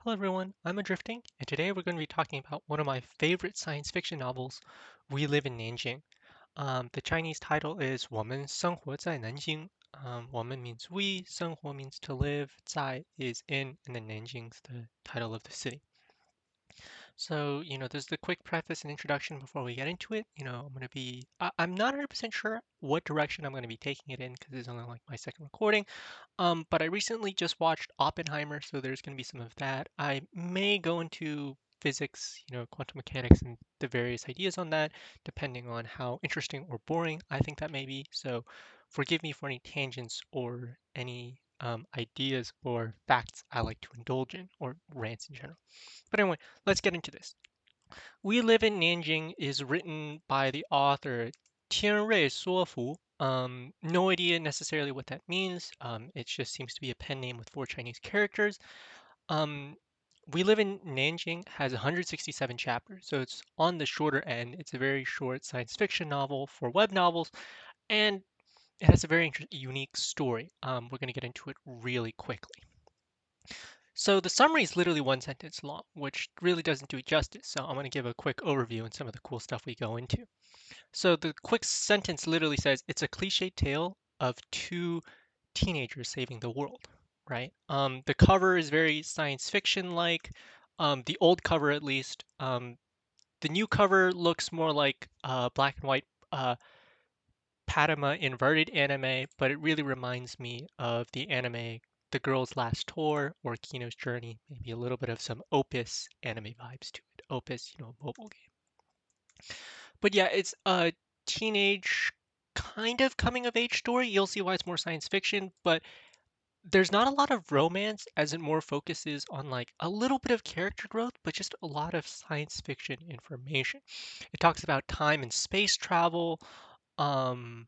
Hello everyone, I'm Adrifting, and today we're going to be talking about one of my favorite science fiction novels, We Live in Nanjing. The Chinese title is 我们生活在南京. 我们 means we, 生活 means to live, 在 is in, and then Nanjing's the title of the city. So, there's the quick preface and introduction before we get into it. I'm not 100% sure what direction I'm going to be taking it in because it's only like my second recording. But I recently just watched Oppenheimer, so there's going to be some of that. I may go into physics, quantum mechanics, and the various ideas on that, depending on how interesting or boring I think that may be. So forgive me for any tangents or any ideas or facts I like to indulge in, or rants in general. But anyway, let's get into this. We Live in Nanjing is written by the author Tianrui Suofu. No idea necessarily what that means. It just seems to be a pen name with four Chinese characters. Um, we Live in Nanjing has 167 chapters, so it's on the shorter end. It's a very short science fiction novel for web novels, and it has a very unique story. We're going to get into it really quickly. So the summary is literally one sentence long, which really doesn't do it justice. So I'm going to give a quick overview and some of the cool stuff we go into. So the quick sentence literally says it's a cliche tale of two teenagers saving the world, right? The cover is very science fiction like. The old cover, at least. The new cover looks more like black and white Padma inverted anime, but it really reminds me of the anime The Girl's Last Tour or Kino's Journey, maybe a little bit of some Opus anime vibes to it. Opus, mobile game. But yeah, it's a teenage kind of coming of age story. You'll see why it's more science fiction, but there's not a lot of romance as it more focuses on like a little bit of character growth, but just a lot of science fiction information. It talks about time and space travel, um,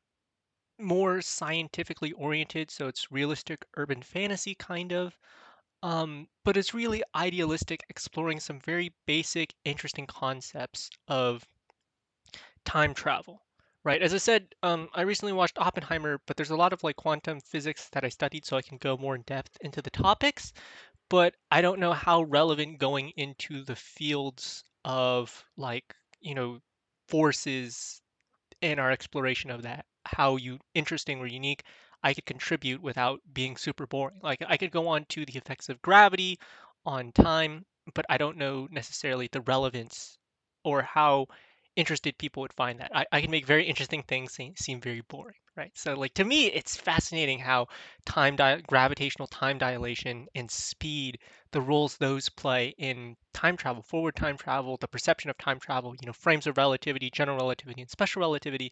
more scientifically oriented, so it's realistic urban fantasy kind of. But it's really idealistic, exploring some very basic, interesting concepts of time travel, right? As I said, I recently watched Oppenheimer, but there's a lot of like quantum physics that I studied, so I can go more in depth into the topics. But I don't know how relevant going into the fields of like, forces in our exploration of that, how interesting or unique I could contribute without being super boring. Like I could go on to the effects of gravity on time, but I don't know necessarily the relevance or how interested people would find that. I can make very interesting things seem very boring, right? So like to me, it's fascinating how gravitational time dilation and speed, the roles those play in time travel, forward time travel, the perception of time travel, frames of relativity, general relativity, and special relativity.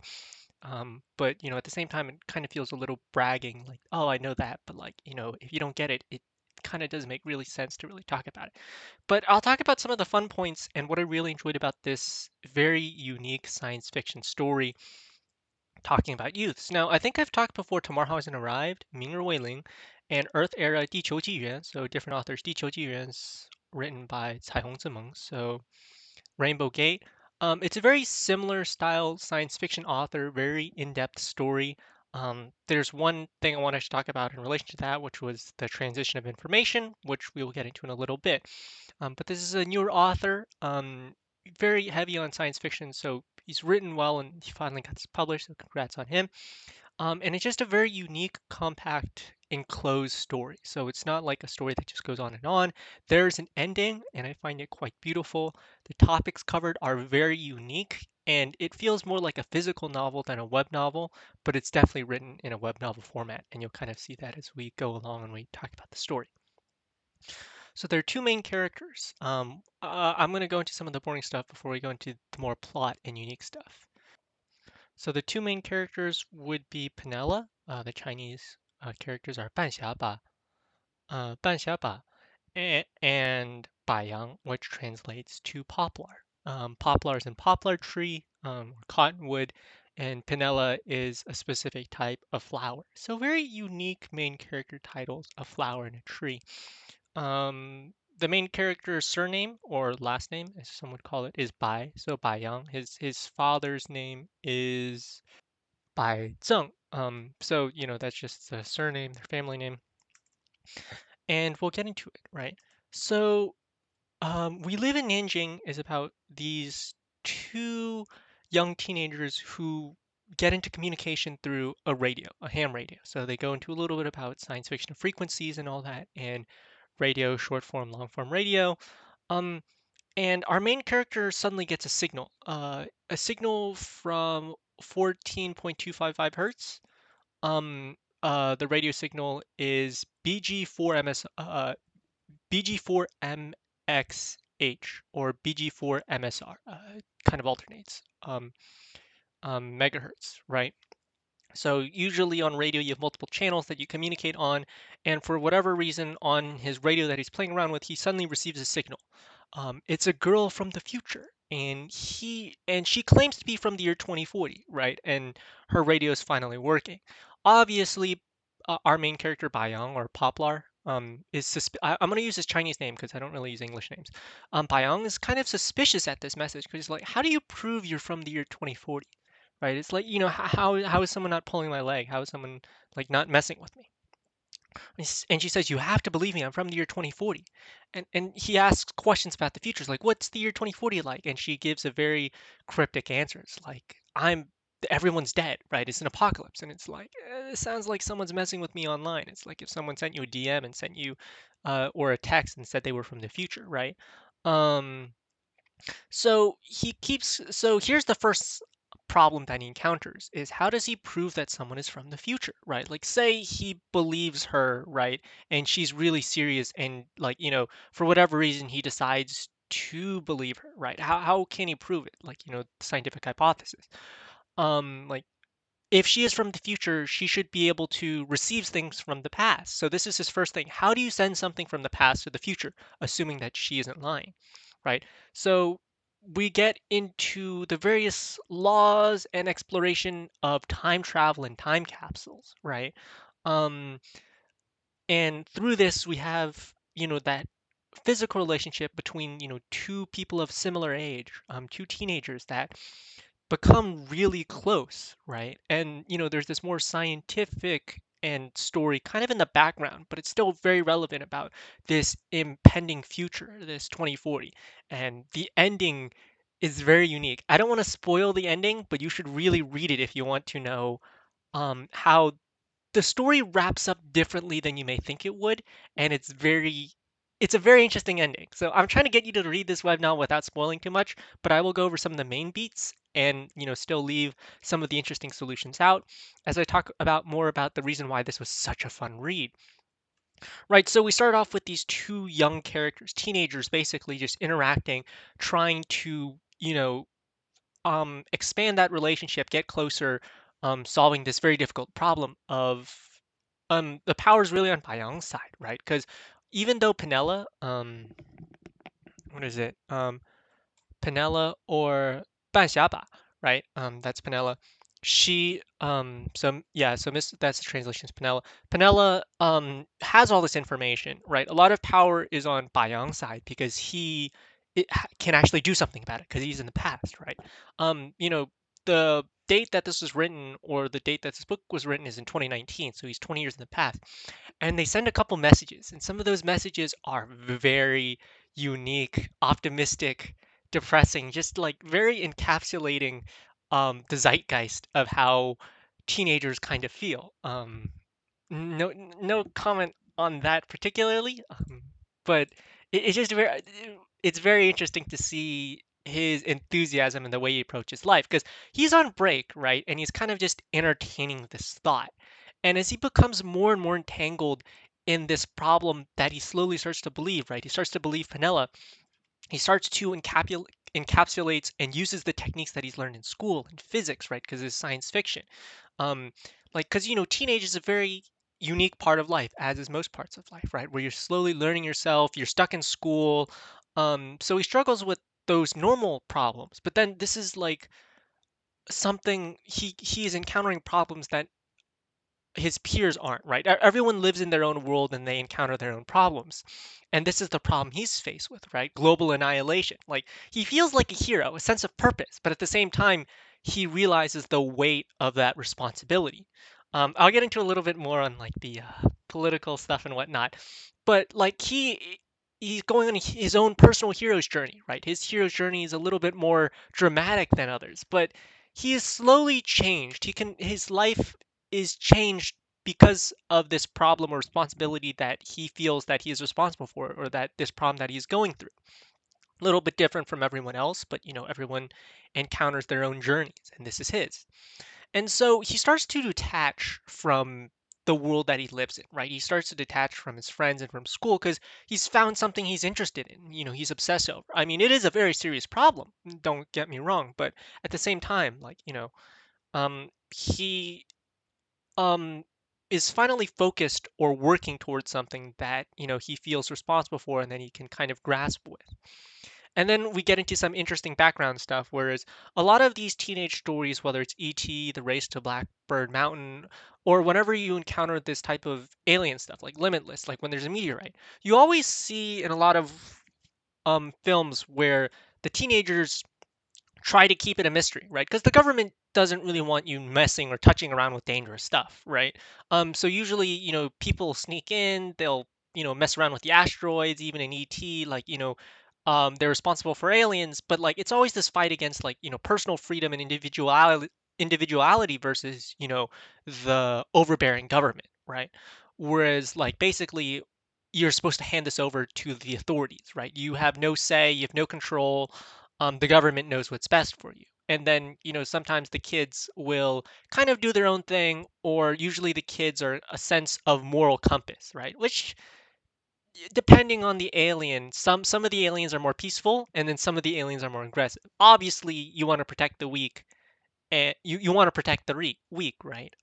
But at the same time, it kind of feels a little bragging, like, oh, I know that, but like, if you don't get it, it kind of doesn't make really sense to really talk about it. But I'll talk about some of the fun points and what I really enjoyed about this very unique science fiction story talking about youths. Now, I think I've talked before Tomorrow Hasn't Arrived, Ming Wei Ling, and Earth Era 地球纪元, so different authors. 地球纪元's written by 彩虹之盟, so Rainbow Gate. It's a very similar style science fiction author, very in-depth story. There's one thing I wanted to talk about in relation to that, which was the transition of information, which we will get into in a little bit. But this is a newer author, very heavy on science fiction, so he's written well and he finally got this published, so congrats on him. And it's just a very unique, compact, enclosed story. So it's not like a story that just goes on and on. There's an ending, and I find it quite beautiful. The topics covered are very unique, and it feels more like a physical novel than a web novel, but it's definitely written in a web novel format, and you'll kind of see that as we go along and we talk about the story. So there are two main characters. I'm going to go into some of the boring stuff before we go into the more plot and unique stuff. So the two main characters would be Penella. The Chinese characters are Ban Xia, and Bai Yang, which translates to poplar. Poplar is in poplar tree, cottonwood, and Penella is a specific type of flower. So very unique main character titles, a flower and a tree. The main character's surname or last name, as some would call it, is Bai. So Bai Yang. His father's name is Bai Zeng. So that's just the surname, their family name, and we'll get into it, right? So We Live in Nanjing is about these two young teenagers who get into communication through a radio, a ham radio. So they go into a little bit about science fiction frequencies and all that, and radio, short form, long form radio. Um, and our main character suddenly gets a signal from 14.255 hertz. The radio signal is BG4MXH or BG4MSR, kind of alternates megahertz, right? So usually on radio, you have multiple channels that you communicate on, and for whatever reason, on his radio that he's playing around with, he suddenly receives a signal. It's a girl from the future, and she claims to be from the year 2040, right? And her radio is finally working. Obviously, our main character Bai Yang or Poplar I'm going to use his Chinese name because I don't really use English names. Bai Yang is kind of suspicious at this message because he's like, how do you prove you're from the year 2040? Right? It's like, how is someone not pulling my leg? How is someone like not messing with me? And she says, you have to believe me. I'm from the year 2040. And he asks questions about the future. It's like, what's the year 2040 like? And she gives a very cryptic answer. It's like, everyone's dead, right? It's an apocalypse. And it's like, it sounds like someone's messing with me online. It's like if someone sent you a DM and sent you, or a text and said they were from the future, right? Um, so here's the first problem that he encounters is how does he prove that someone is from the future, right? Like say he believes her, right? And she's really serious and like, for whatever reason he decides to believe her, right? How can he prove it? Like, scientific hypothesis. Like if she is from the future, she should be able to receive things from the past. So this is his first thing. How do you send something from the past to the future, assuming that she isn't lying, right? So we get into the various laws and exploration of time travel and time capsules, right? Um, and through this, we have, that physical relationship between, two people of similar age, two teenagers that become really close, right? And there's this more scientific and story kind of in the background, but it's still very relevant about this impending future, this 2040. And the ending is very unique. I don't want to spoil the ending, but you should really read it if you want to know how the story wraps up differently than you may think it would, and it's a very interesting ending. So I'm trying to get you to read this web novel without spoiling too much, but I will go over some of the main beats and still leave some of the interesting solutions out as I talk about more about the reason why this was such a fun read. Right, so we start off with these two young characters, teenagers basically just interacting, trying to, expand that relationship, get closer, solving this very difficult problem of the power is really on Bayang's side, right? Because even though Penella, what is it? Penella or Ban Xia, right? That's Penella. So Miss, that's the translation is Penella. Penella has all this information, right? A lot of power is on Bayang's side because can actually do something about it because he's in the past, right? The date that this was written or the date that this book was written is in 2019, so he's 20 years in the past. And they send a couple messages, and some of those messages are very unique, optimistic, depressing, just like very encapsulating the zeitgeist of how teenagers kind of feel. No comment on that particularly, but it's just it's very interesting to see his enthusiasm and the way he approaches life because he's on break, right? And he's kind of just entertaining this thought. And as he becomes more and more entangled in this problem that he slowly starts to believe, right? He starts to believe Penella, he starts to encapsulates and uses the techniques that he's learned in school and physics, right? Because it's science fiction. Um, like, because teenage is a very unique part of life, as is most parts of life, right? Where you're slowly learning yourself, you're stuck in school. So he struggles with those normal problems, but then this is like something he is encountering problems that his peers aren't, right? Everyone lives in their own world and they encounter their own problems. And this is the problem he's faced with, right? Global annihilation. Like he feels like a hero, a sense of purpose, but at the same time, he realizes the weight of that responsibility. I'll get into a little bit more on like the political stuff and whatnot, but like he's going on his own personal hero's journey, right? His hero's journey is a little bit more dramatic than others, but he is slowly changed. His life is changed because of this problem or responsibility that he feels that he is responsible for, or that this problem that he's going through. A little bit different from everyone else, but everyone encounters their own journeys, and this is his. And so he starts to detach from the world that he lives in, right? He starts to detach from his friends and from school because he's found something he's interested in. He's obsessed over. I mean, it is a very serious problem. Don't get me wrong, but at the same time, like, he um is finally focused or working towards something that he feels responsible for, and then he can kind of grasp with. And then we get into some interesting background stuff, whereas a lot of these teenage stories, whether it's E.T., The Race to Blackbird Mountain, or whenever you encounter this type of alien stuff, like Limitless, like when there's a meteorite, you always see in a lot of films where the teenagers try to keep it a mystery, right? Because the government doesn't really want you messing or touching around with dangerous stuff, right? So usually, people sneak in, they'll, mess around with the asteroids, even in ET, like, they're responsible for aliens, but like it's always this fight against like, personal freedom and individuality versus, the overbearing government, right? Whereas like basically you're supposed to hand this over to the authorities, right? You have no say, you have no control, the government knows what's best for you. And then, sometimes the kids will kind of do their own thing, or usually the kids are a sense of moral compass, right? Which, depending on the alien, some of the aliens are more peaceful, and then some of the aliens are more aggressive. Obviously, you want to protect the weak, and you want to protect the weak, right?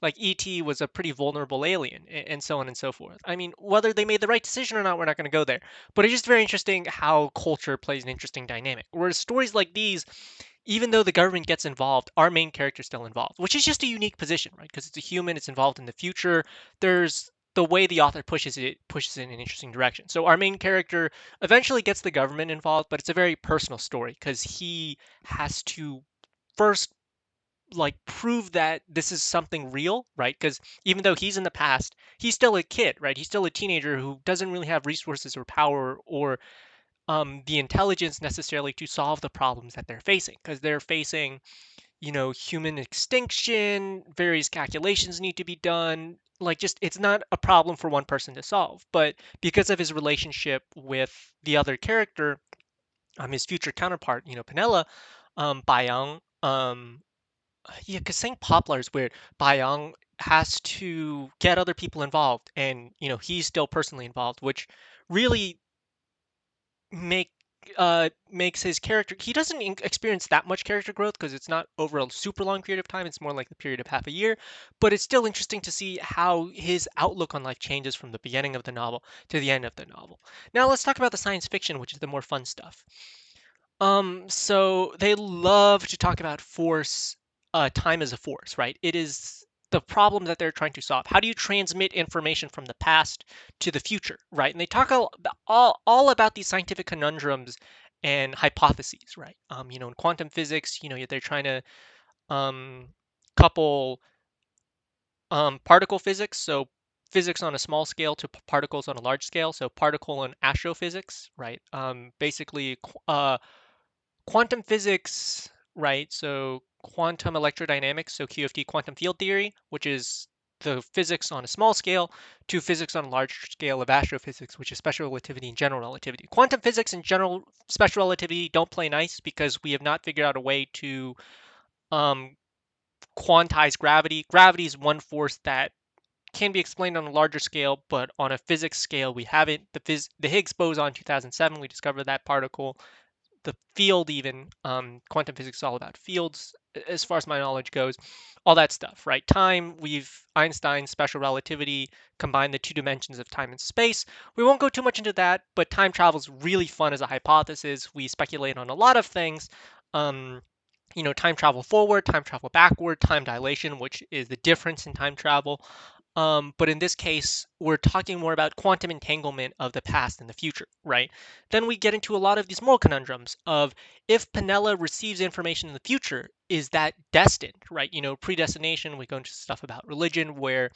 Like ET was a pretty vulnerable alien, and so on and so forth. I mean, whether they made the right decision or not, we're not going to go there. But it's just very interesting how culture plays an interesting dynamic. Whereas stories like these, even though the government gets involved, our main character's still involved, which is just a unique position, right? Because it's a human, it's involved in the future. There's the way the author pushes it in an interesting direction. So our main character eventually gets the government involved, but it's a very personal story because he has to first like prove that this is something real, right? Because even though he's in the past, he's still a kid, right? He's still a teenager who doesn't really have resources or power or the intelligence necessarily to solve the problems that they're facing, because they're facing, human extinction, various calculations need to be done. Like, just it's not a problem for one person to solve. But because of his relationship with the other character, his future counterpart, Penella, Bai Yang, yeah, because saying Poplar is weird. Bai Yang has to get other people involved, and he's still personally involved, which really make makes his character. He doesn't experience that much character growth because it's not over a super long period of time. It's more like the period of half a year, but it's still interesting to see how his outlook on life changes from the beginning of the novel to the end of the novel. Now let's talk about the science fiction, which is the more fun stuff. So they love to talk about force, time as a force, right? It is the problem that they're trying to solve. How do you transmit information from the past to the future, right? And they talk all about these scientific conundrums and hypotheses, right? In quantum physics, they're trying to um, couple particle physics, so physics on a small scale to particles on a large scale, so particle and astrophysics, right? Basically, quantum physics, right? So quantum electrodynamics, so QFT, quantum field theory, which is the physics on a small scale, to physics on a large scale of astrophysics, which is special relativity and general relativity. Quantum physics and general special relativity don't play nice because we have not figured out a way to um, quantize gravity. Gravity is one force that can be explained on a larger scale, but on a physics scale, we haven't. The Higgs boson 2007, we discovered that particle. The field, even quantum physics is all about fields as far as my knowledge goes, all that stuff, right? Time, we've Einstein's special relativity combined the two dimensions of time and space. We won't go too much into that, but time travel is really fun as a hypothesis. We speculate on a lot of things. um, Time travel forward, time travel backward, time dilation, which is the difference in time travel. But in this case, we're talking more about quantum entanglement of the past and the future, right? Then we get into a lot of these moral conundrums of, if Penella receives information in the future, is that destined, right? Predestination, we go into stuff about religion where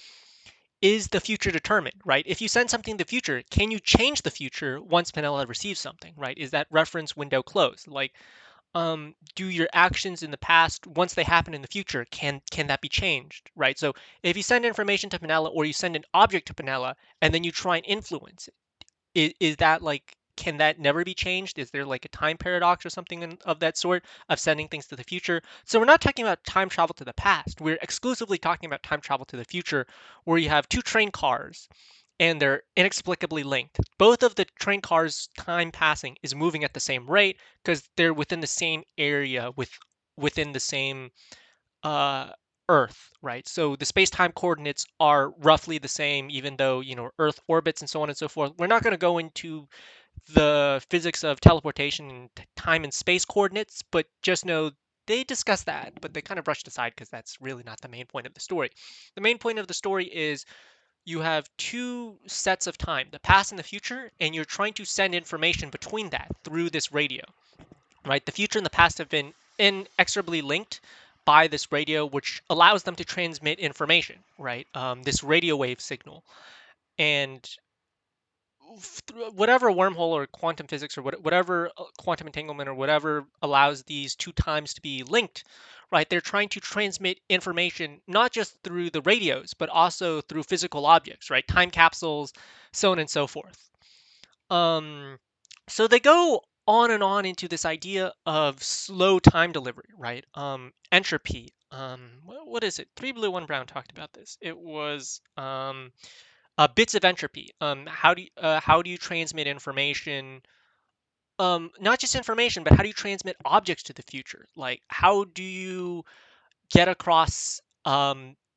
is the future determined, right? If you send something to the future, can you change the future once Penella receives something, right? Is that reference window closed? Like, do your actions in the past, once they happen in the future, can that be changed, right? So if you send information to Penella or you send an object to Penella and then you try and influence it, is that like, can that never be changed? Is there like a time paradox or something of that sort of sending things to the future? So we're not talking about time travel to the past. We're exclusively talking about time travel to the future, where you have two train cars and they're inexplicably linked. Both of the train cars' time passing is moving at the same rate because they're within the same area within the same uh, Earth, right? So the space-time coordinates are roughly the same, even though, Earth orbits and so on and so forth. We're not going to go into the physics of teleportation and time and space coordinates, but just know they discuss that, but they kind of brushed aside because that's really not the main point of the story. The main point of the story is you have two sets of time, the past and the future, and you're trying to send information between that through this radio, right? The future and the past have been inexorably linked by this radio, which allows them to transmit information, right? This radio wave signal. And whatever wormhole or quantum physics or whatever quantum entanglement or whatever allows these two times to be linked, right? They're trying to transmit information not just through the radios, but also through physical objects, right? Time capsules, so on and so forth. Um, so they go on and on into this idea of slow time delivery, right? Entropy. What is it? Three Blue, One Brown talked about this. It was bits of entropy. How do you transmit information? Not just information, but how do you transmit objects to the future? Like, how do you get across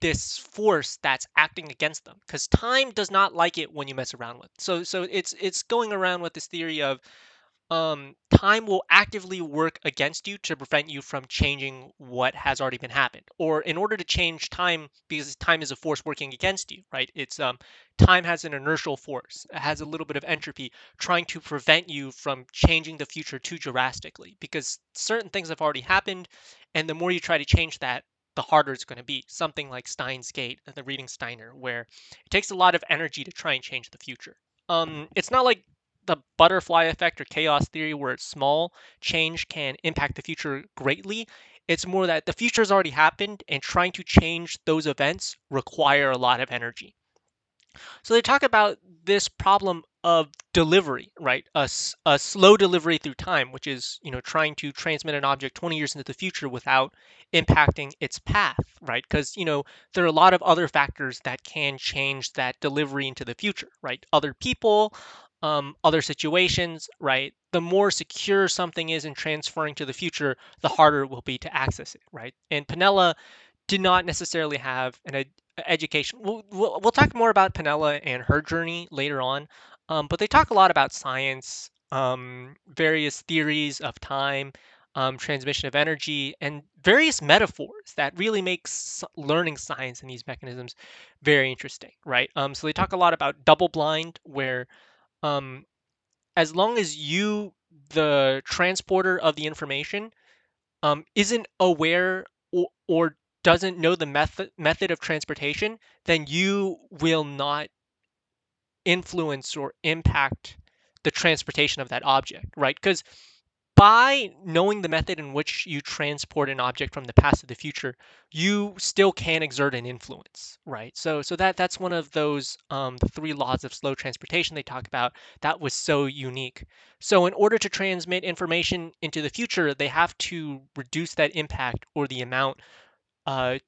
this force that's acting against them? Because time does not like it when you mess around with. So it's going around with this theory of time will actively work against you to prevent you from changing what has already been happened. Or in order to change time, because time is a force working against you, right? It's time has an inertial force, it has a little bit of entropy trying to prevent you from changing the future too drastically, because certain things have already happened, and the more you try to change that, the harder it's going to be. Something like Steins Gate, the reading Steiner, where it takes a lot of energy to try and change the future. It's not like the butterfly effect or chaos theory where small change can impact the future greatly. It's more that the future has already happened and trying to change those events require a lot of energy. So they talk about this problem of delivery, right? A slow delivery through time, which is, trying to transmit an object 20 years into the future without impacting its path, right? Because, there are a lot of other factors that can change that delivery into the future, right? Other people, other situations, right? The more secure something is in transferring to the future, the harder it will be to access it, right? And Penella did not necessarily have an education. We'll talk more about Penella and her journey later on, but they talk a lot about science, various theories of time, transmission of energy, and various metaphors that really makes learning science and these mechanisms very interesting, right? So they talk a lot about double blind, where um, as long as you, the transporter of the information, isn't aware or doesn't know the method of transportation, then you will not influence or impact the transportation of that object, right? Because by knowing the method in which you transport an object from the past to the future, you still can exert an influence, right? So that's one of those the three laws of slow transportation they talk about that was so unique. So in order to transmit information into the future, they have to reduce that impact or the amount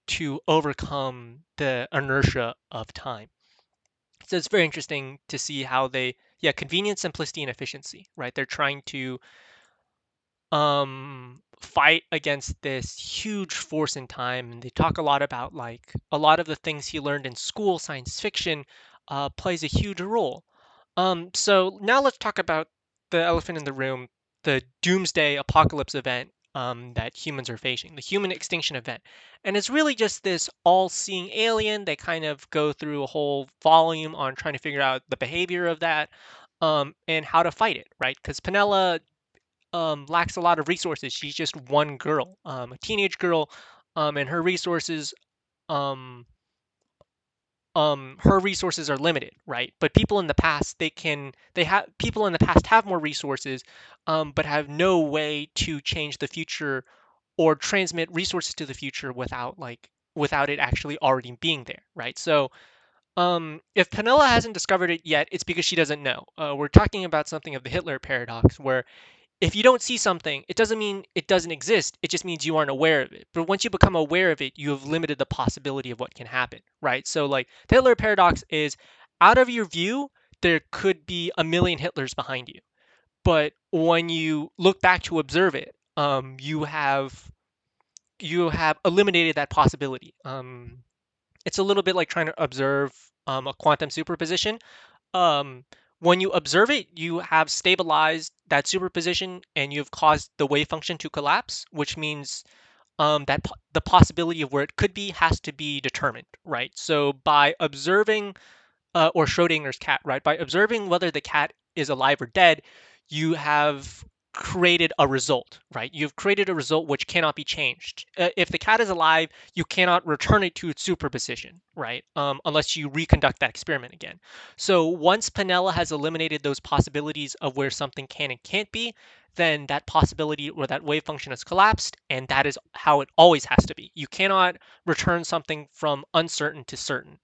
to overcome the inertia of time. So it's very interesting to see how they, yeah, convenience, simplicity, and efficiency, right? They're trying to fight against this huge force in time, and they talk a lot about like a lot of the things he learned in school. Science fiction plays a huge role. So now let's talk about the elephant in the room, the doomsday apocalypse event that humans are facing, the human extinction event. And it's really just this all-seeing alien. They kind of go through a whole volume on trying to figure out the behavior of that, and how to fight it, right? Because Penella lacks a lot of resources. She's just one girl, a teenage girl, and her resources um, her resources are limited, right? But people in the past, they have people in the past have more resources, but have no way to change the future or transmit resources to the future without it actually already being there, right? So if Penella hasn't discovered it yet, it's because she doesn't know. We're talking about something of the Hitler paradox, where if you don't see something, it doesn't mean it doesn't exist. It just means you aren't aware of it. But once you become aware of it, you have limited the possibility of what can happen, right? So, like, the Hitler paradox is out of your view, there could be a million Hitlers behind you. But when you look back to observe it, you have eliminated that possibility. It's a little bit like trying to observe a quantum superposition. um, when you observe it, you have stabilized that superposition and you've caused the wave function to collapse, which means the possibility of where it could be has to be determined, right? So by observing or Schrodinger's cat, right? By observing whether the cat is alive or dead, you have created a result, right? You've created a result which cannot be changed. If the cat is alive, you cannot return it to its superposition, right? Unless you reconduct that experiment again. So once Penella has eliminated those possibilities of where something can and can't be, then that possibility or that wave function has collapsed, and that is how it always has to be. You cannot return something from uncertain to certain.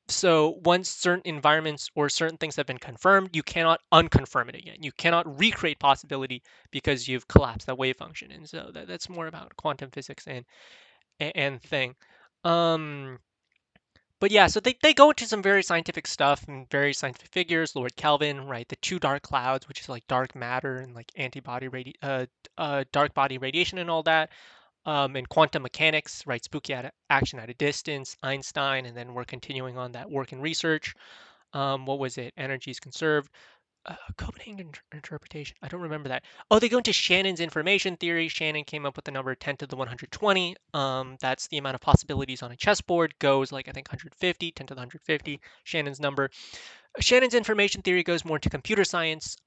So once certain environments or certain things have been confirmed, you cannot unconfirm it again. You cannot recreate possibility because you've collapsed that wave function. And so that's more about quantum physics and thing. Um, but yeah, so they go into some very scientific stuff and very scientific figures. Lord Kelvin, right? The two dark clouds, which is like dark matter and like dark body radiation and all that. In quantum mechanics, right? Spooky action at a distance, Einstein, and then we're continuing on that work and research. What was it? Energy is conserved. Copenhagen interpretation. I don't remember that. Oh, they go into Shannon's information theory. Shannon came up with the number 10 to the 120. That's the amount of possibilities on a chessboard. Goes like I think 150, 10 to the 150. Shannon's number. Shannon's information theory goes more into computer science,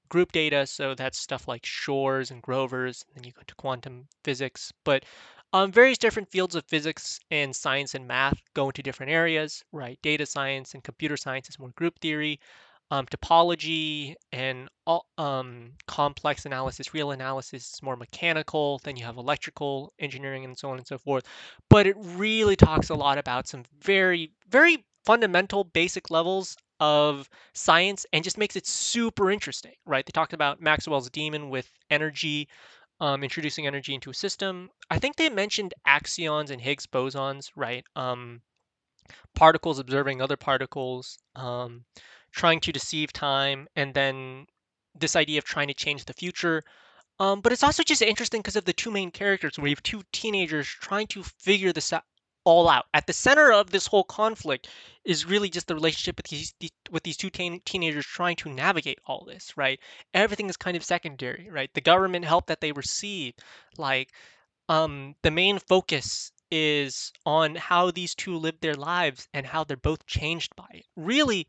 group data, so that's stuff like Shor's and Grover's, and then you go to quantum physics. But various different fields of physics and science and math go into different areas, right? Data science and computer science is more group theory. Topology and complex analysis, real analysis is more mechanical. Then you have electrical engineering and so on and so forth. But it really talks a lot about some very, very fundamental, basic levels of science and just makes it super interesting, right? They talked about Maxwell's demon with energy, introducing energy into a system. I think they mentioned axions and Higgs bosons, right? Particles observing other particles, trying to deceive time, and then this idea of trying to change the future. But it's also just interesting because of the two main characters, where you have two teenagers trying to figure this all out. At the center of this whole conflict is really just the relationship with these two teenagers trying to navigate all this, right? Everything is kind of secondary, right? The government help that they receive, like the main focus is on how these two live their lives and how they're both changed by it. Really,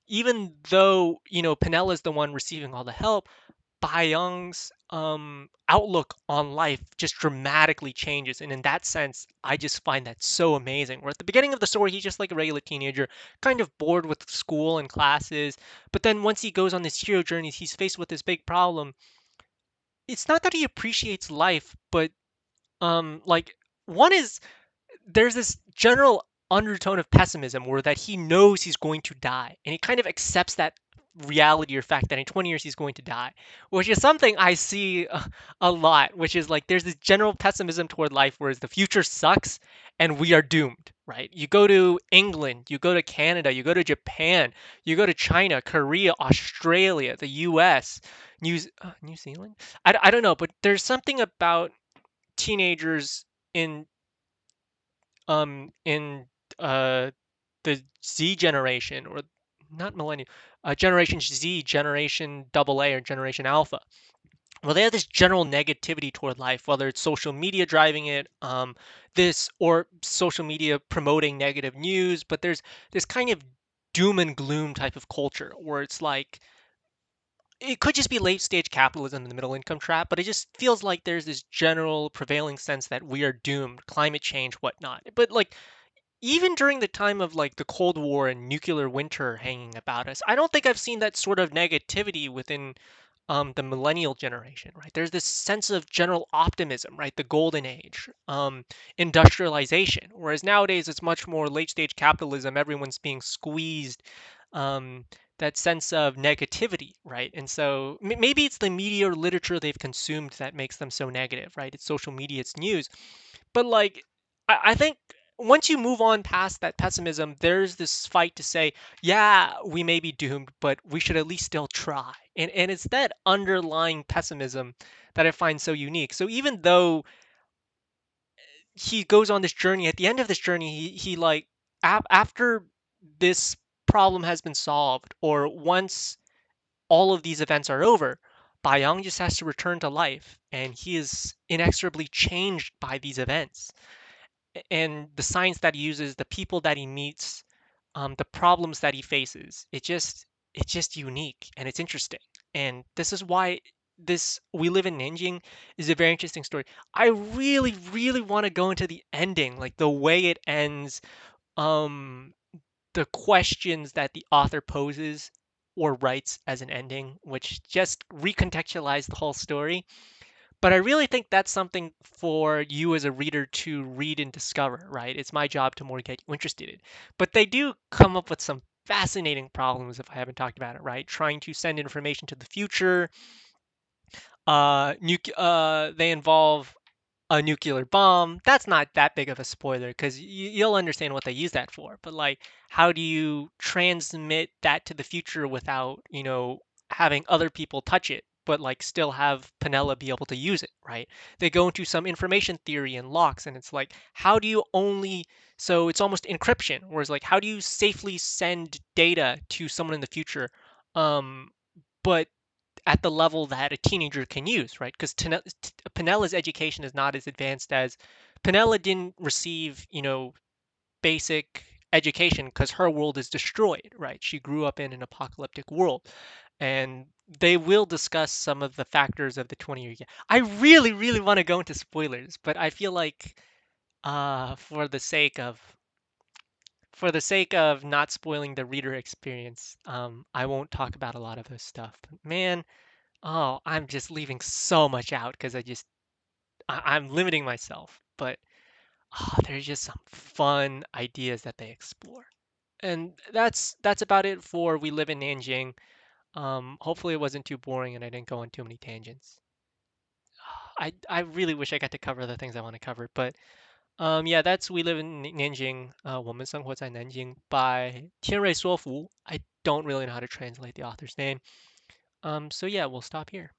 even though Penella is the one receiving all the help, Bai Yang's outlook on life just dramatically changes, and in that sense, I just find that so amazing. Where at the beginning of the story, he's just like a regular teenager, kind of bored with school and classes, but then once he goes on this hero journey, he's faced with this big problem. It's not that he appreciates life, but like one is there's this general undertone of pessimism where that he knows he's going to die and he kind of accepts that reality or fact that in 20 years he's going to die, which is something I see a lot, which is like there's this general pessimism toward life, whereas the future sucks and we are doomed, right? You go to England, you go to Canada, you go to Japan, you go to China, Korea, Australia, the US, New Zealand. I don't know, but there's something about teenagers in in uh the Z generation, or not millennium, Generation Z, Generation Double A, or Generation Alpha. Well, they have this general negativity toward life, whether it's social media driving it, this or social media promoting negative news. But there's this kind of doom and gloom type of culture where it's like it could just be late stage capitalism in the middle income trap, but it just feels like there's this general prevailing sense that we are doomed, climate change, whatnot. But like even during the time of like the Cold War and nuclear winter hanging about us, I don't think I've seen that sort of negativity within the millennial generation, right? There's this sense of general optimism, right? The golden age, industrialization, whereas nowadays it's much more late stage capitalism. Everyone's being squeezed. Um, that sense of negativity, right? And so maybe it's the media or literature they've consumed that makes them so negative, right? It's social media, it's news, but like I think once you move on past that pessimism, there's this fight to say, yeah, we may be doomed, but we should at least still try. And it's that underlying pessimism that I find so unique. So even though he goes on this journey, at the end of this journey, he like after this problem has been solved, or once all of these events are over, Bai Yang just has to return to life, and he is inexorably changed by these events and the science that he uses, the people that he meets, the problems that he faces. It's just unique and it's interesting. And this is why this We Live in Nanjing is a very interesting story. I really, really want to go into the ending, like the way it ends, um, the questions that the author poses or writes as an ending, which just recontextualize the whole story. But I really think that's something for you as a reader to read and discover, right? It's my job to more get you interested in. But they do come up with some fascinating problems if I haven't talked about it, right? Trying to send information to the future. They involve a nuclear bomb. That's not that big of a spoiler because you'll understand what they use that for. But like, how do you transmit that to the future without, having other people touch it, but like still have Penella be able to use it, right? They go into some information theory and locks, and it's like, how do you only so it's almost encryption, whereas like, how do you safely send data to someone in the future, but at the level that a teenager can use, right? Because Penella's education is not as advanced as Penella didn't receive, basic education because her world is destroyed, right? She grew up in an apocalyptic world. And they will discuss some of the factors of the 20-year gap. I really, really want to go into spoilers, but I feel like for the sake of not spoiling the reader experience, I won't talk about a lot of this stuff. But man, oh, I'm just leaving so much out because I'm limiting myself. But there's just some fun ideas that they explore. And that's about it for We Live in Nanjing. Hopefully it wasn't too boring and I didn't go on too many tangents. I really wish I got to cover the things I want to cover, but yeah, that's We Live in Nanjing. 我们生活在南京 by 天瑞说服. I don't really know how to translate the author's name. So yeah, we'll stop here.